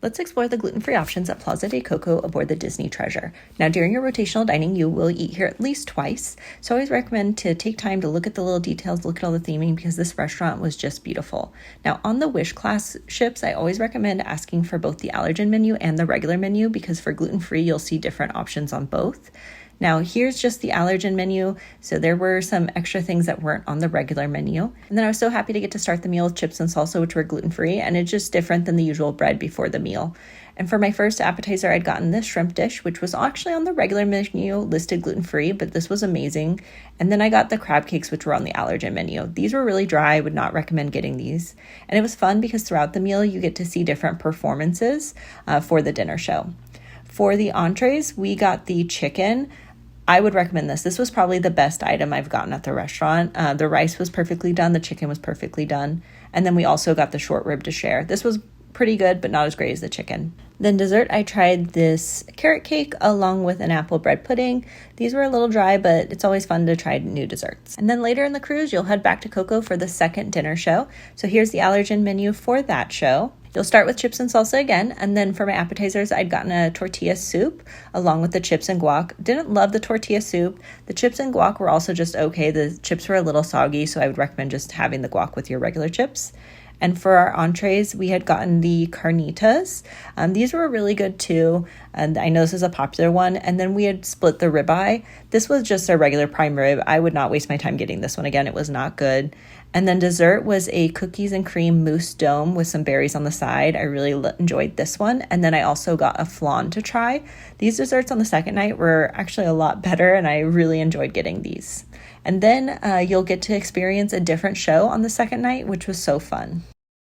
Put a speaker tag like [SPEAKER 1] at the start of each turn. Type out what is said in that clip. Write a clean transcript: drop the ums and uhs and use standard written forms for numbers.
[SPEAKER 1] Let's explore the gluten-free options at Plaza de Coco aboard the Disney Treasure. Now, during your rotational dining, you will eat here at least twice, so I always recommend to take time to look at the little details, look at all the theming, because this restaurant was just beautiful. Now, on the Wish class ships, I always recommend asking for both the allergen menu and the regular menu, because for gluten-free, you'll see different options on both. Now, here's just the allergen menu. So there were some extra things that weren't on the regular menu. And then I was so happy to get to start the meal with chips and salsa, which were gluten-free, and it's just different than the usual bread before the meal. And for my first appetizer, I'd gotten this shrimp dish, which was actually on the regular menu listed gluten-free, but this was amazing. And then I got the crab cakes, which were on the allergen menu. These were really dry. I would not recommend getting these. And it was fun because throughout the meal, you get to see different performances for the dinner show. For the entrees, we got the chicken. I would recommend this. This was probably the best item I've gotten at the restaurant. The rice was perfectly done. The chicken was perfectly done. And then we also got the short rib to share. This was pretty good, but not as great as the chicken. Then dessert, I tried this carrot cake along with an apple bread pudding. These were a little dry, but it's always fun to try new desserts. And then later in the cruise, you'll head back to Coco for the second dinner show. So here's the allergen menu for that show. You'll start with chips and salsa again, and then for my appetizers, I'd gotten a tortilla soup along with the chips and guac. Didn't love the tortilla soup. The chips and guac were also just okay. The chips were a little soggy, so I would recommend just having the guac with your regular chips. And for our entrees, we had gotten the carnitas. These were really good too, and I know this is a popular one. And then we had split the ribeye. This was just a regular prime rib. I would not waste my time getting this one again. It was not good. And then dessert was a cookies and cream mousse dome with some berries on the side. I really enjoyed this one. And then I also got a flan to try. These desserts on the second night were actually a lot better, and I really enjoyed getting these. And then you'll get to experience a different show on the second night, which was so fun.